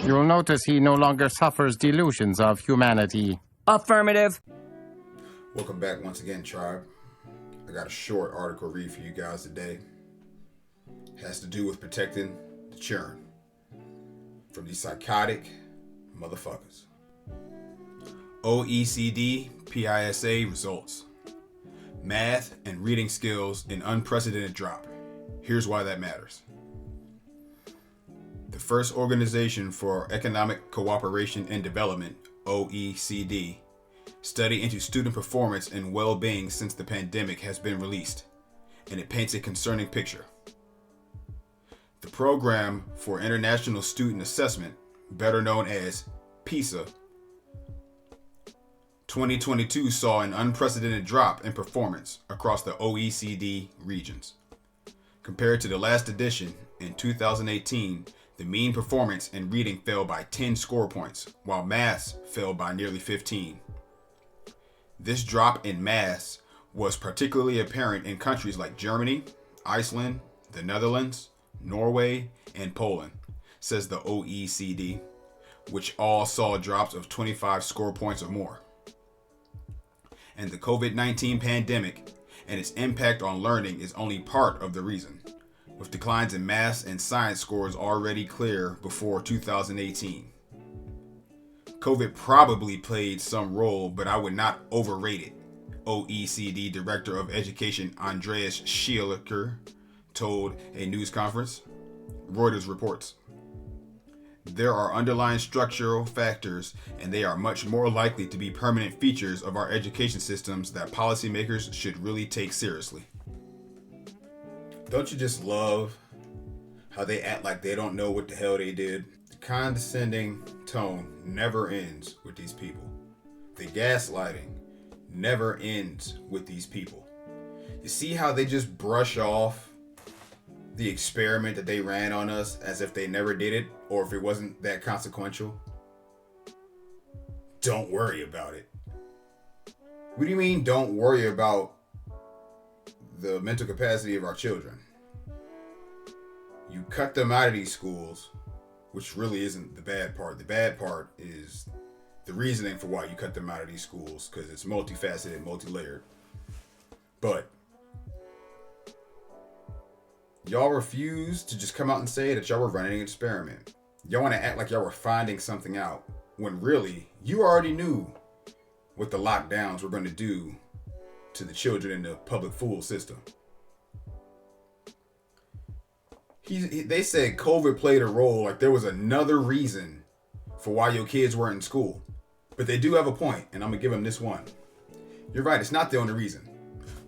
You'll notice he no longer suffers delusions of humanity. Affirmative. Welcome back once again, tribe. I got a short article read for you guys today. It has to do with protecting the children from these psychotic motherfuckers. OECD PISA results. Math and reading skills in unprecedented drop. Here's why that matters. The first Organization for Economic Cooperation and Development, OECD, study into student performance and well-being since the pandemic has been released, and it paints a concerning picture. The Program for International Student Assessment, better known as PISA, 2022 saw an unprecedented drop in performance across the OECD regions. Compared to the last edition in 2018, the mean performance in reading fell by 10 score points, while maths fell by nearly 15. This drop in maths was particularly apparent in countries like Germany, Iceland, the Netherlands, Norway, and Poland, says the OECD, which all saw drops of 25 score points or more. And the COVID-19 pandemic and its impact on learning is only part of the reason, with declines in math and science scores already clear before 2018. COVID probably played some role, but I would not overrate it, OECD Director of Education Andreas Schieler told a news conference. Reuters reports. There are underlying structural factors, and they are much more likely to be permanent features of our education systems that policymakers should really take seriously. Don't you just love how they act like they don't know what the hell they did? The condescending tone never ends with these people. The gaslighting never ends with these people. You see how they just brush off the experiment that they ran on us as if they never did it, or if it wasn't that consequential? Don't worry about it. What do you mean, don't worry about the mental capacity of our children? You cut them out of these schools, which really isn't the bad part. The bad part is the reasoning for why you cut them out of these schools, because it's multifaceted, multi-layered. But y'all refuse to just come out and say that y'all were running an experiment. Y'all want to act like y'all were finding something out, when really, you already knew what the lockdowns were going to do to the children in the public school system. They said COVID played a role, like there was another reason for why your kids weren't in school. But they do have a point, and I'm going to give them this one. You're right, it's not the only reason,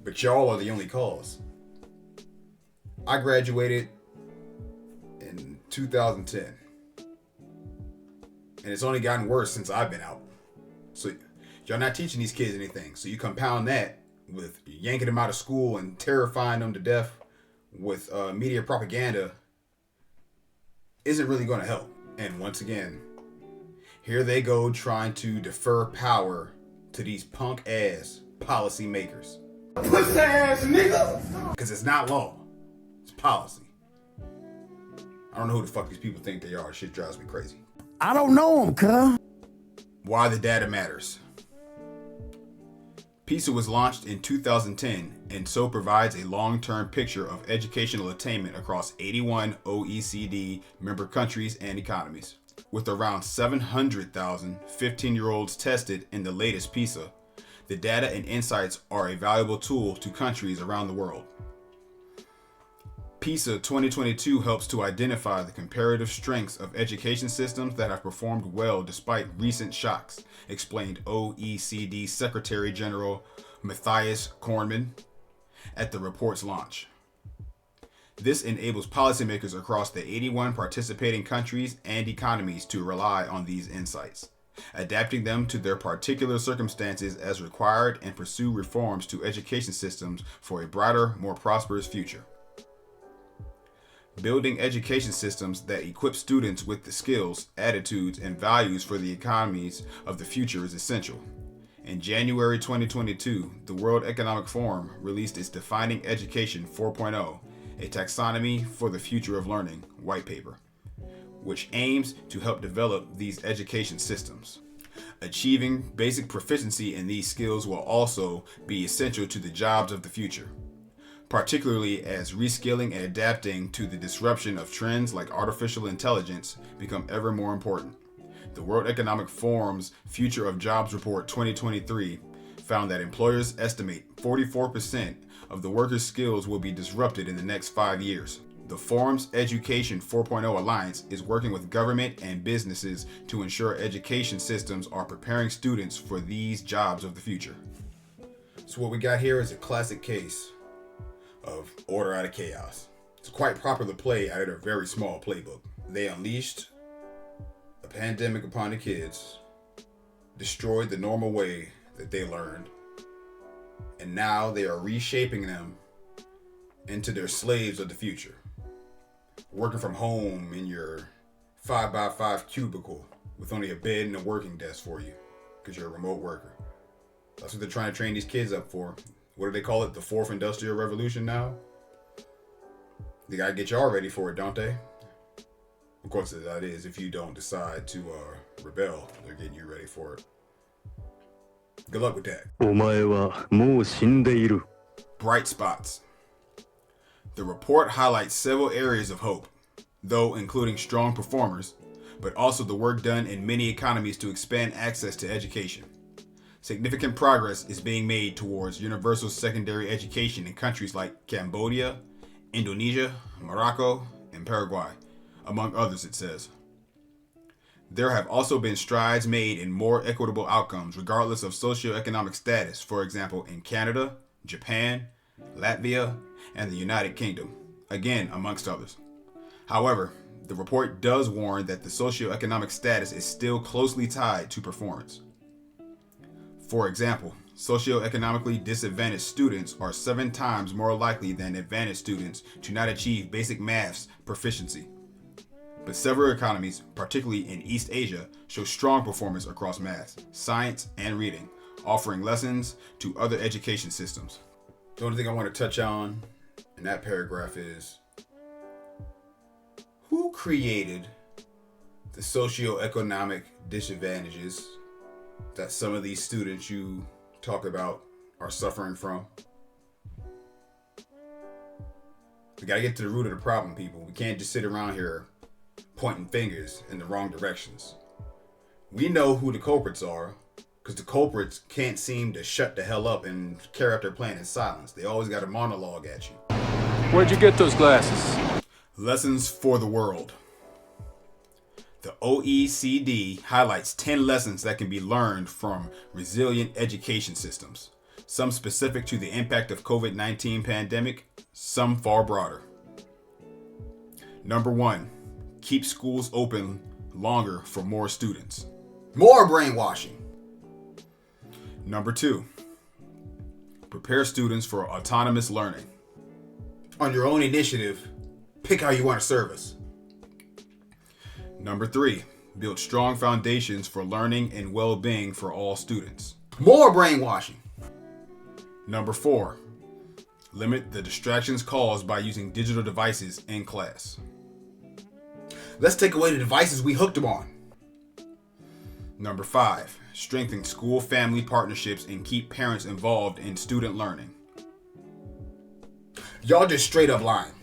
but y'all are the only cause. I graduated in 2010, and it's only gotten worse since I've been out. So y'all not teaching these kids anything. So you compound that with yanking them out of school and terrifying them to death with media propaganda isn't really going to help. And once again, here they go trying to defer power to these punk ass policy makers. Pussy ass nigga! Because it's not law. It's policy. I don't know who the fuck these people think they are. Shit drives me crazy. I don't know them, cuz. Why the data matters. PISA was launched in 2010 and so provides a long-term picture of educational attainment across 81 OECD member countries and economies. With around 700,000 15-year-olds tested in the latest PISA, the data and insights are a valuable tool to countries around the world. PISA 2022 helps to identify the comparative strengths of education systems that have performed well despite recent shocks, explained OECD Secretary General Matthias Cormann at the report's launch. This enables policymakers across the 81 participating countries and economies to rely on these insights, adapting them to their particular circumstances as required, and pursue reforms to education systems for a brighter, more prosperous future. Building education systems that equip students with the skills, attitudes, and values for the economies of the future is essential. In January 2022, the World Economic Forum released its Defining Education 4.0, a taxonomy for the future of learning white paper, which aims to help develop these education systems. Achieving basic proficiency in these skills will also be essential to the jobs of the future, particularly as reskilling and adapting to the disruption of trends like artificial intelligence become ever more important. The World Economic Forum's Future of Jobs Report 2023 found that employers estimate 44% of the workers' skills will be disrupted in the next 5 years. The forum's Education 4.0 Alliance is working with government and businesses to ensure education systems are preparing students for these jobs of the future. So what we got here is a classic case of order out of chaos. It's a quite popular play out of their very small playbook. They unleashed a pandemic upon the kids, destroyed the normal way that they learned, and now they are reshaping them into their slaves of the future. Working from home in your 5x5 cubicle with only a bed and a working desk for you because you're a remote worker. That's what they're trying to train these kids up for. What do they call it? The fourth industrial revolution now? They gotta get y'all ready for it, don't they? Of course that is if you don't decide to rebel. They're getting you ready for it. Good luck with that. お前はもう死んでいる。 Bright spots. The report highlights several areas of hope, though including strong performers, but also the work done in many economies to expand access to education. Significant progress is being made towards universal secondary education in countries like Cambodia, Indonesia, Morocco, and Paraguay, among others, it says. There have also been strides made in more equitable outcomes regardless of socioeconomic status, for example, in Canada, Japan, Latvia, and the United Kingdom, again, amongst others. However, the report does warn that the socioeconomic status is still closely tied to performance. For example, socioeconomically disadvantaged students are 7 times more likely than advantaged students to not achieve basic maths proficiency. But several economies, particularly in East Asia, show strong performance across math, science, and reading, offering lessons to other education systems. The only thing I want to touch on in that paragraph is, who created the socioeconomic disadvantages that some of these students you talk about are suffering from? We got to get to the root of the problem, people. We can't just sit around here pointing fingers in the wrong directions. We know who the culprits are, because the culprits can't seem to shut the hell up and carry out their plan in silence. They always got a monologue at you. Where'd you get those glasses? Lessons for the world. The OECD highlights 10 lessons that can be learned from resilient education systems, some specific to the impact of COVID-19 pandemic, some far broader. Number 1, keep schools open longer for more students. More brainwashing. Number 2, prepare students for autonomous learning. On your own initiative, pick how you want to serve us. Number 3, build strong foundations for learning and well-being for all students. More brainwashing. Number 4, limit the distractions caused by using digital devices in class. Let's take away the devices we hooked them on. Number 5, strengthen school-family partnerships and keep parents involved in student learning. Y'all just straight up lying.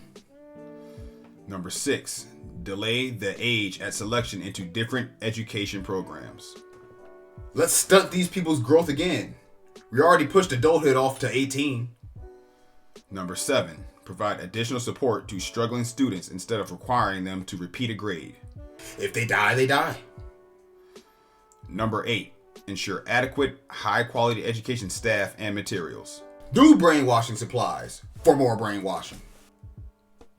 Number 6, delay the age at selection into different education programs. Let's stunt these people's growth again. We already pushed adulthood off to 18. Number 7, provide additional support to struggling students instead of requiring them to repeat a grade. If they die, they die. Number 8, ensure adequate, high-quality education staff and materials. Do brainwashing supplies for more brainwashing.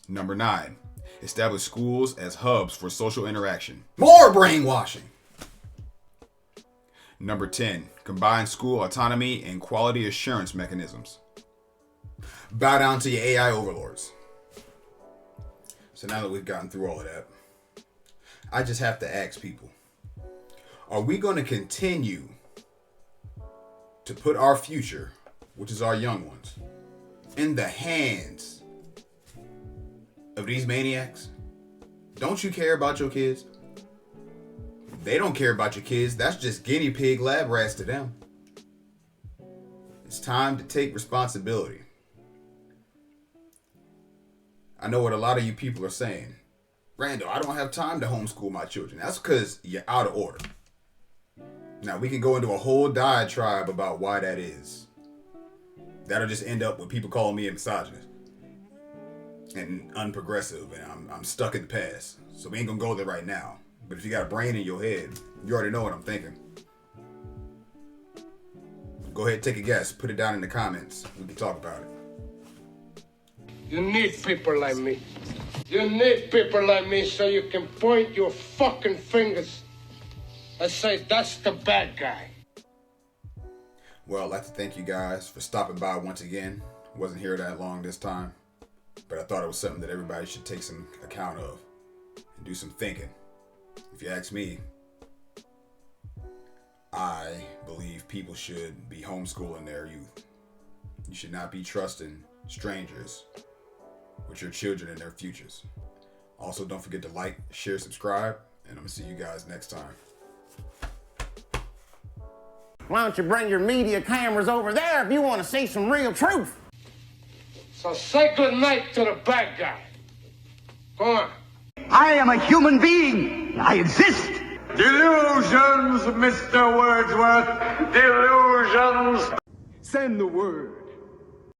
Number 9, establish schools as hubs for social interaction. More brainwashing. Number 10, combine school autonomy and quality assurance mechanisms. Bow down to your AI overlords. So now that we've gotten through all of that, I just have to ask people, are we going to continue to put our future, which is our young ones, in the hands of these maniacs? Don't you care about your kids? They don't care about your kids. That's just guinea pig lab rats to them. It's time to take responsibility. I know what a lot of you people are saying. Randall, I don't have time to homeschool my children. That's because you're out of order. Now, we can go into a whole diatribe about why that is. That'll just end up with people calling me a misogynist and unprogressive, and I'm stuck in the past. So we ain't gonna go there right now. But if you got a brain in your head, you already know what I'm thinking. Go ahead, take a guess. Put it down in the comments. We can talk about it. You need people like me. You need people like me so you can point your fucking fingers and say, that's the bad guy. Well, I'd like to thank you guys for stopping by once again. Wasn't here that long this time, but I thought it was something that everybody should take some account of and do some thinking. If you ask me, I believe people should be homeschooling their youth. You should not be trusting strangers with your children and their futures. Also, don't forget to like, share, subscribe, and I'm going to see you guys next time. Why don't you bring your media cameras over there if you want to see some real truth? So say good night to the bad guy. Go on. I am a human being. I exist. Delusions, Mr. Wordsworth. Delusions. Send the word.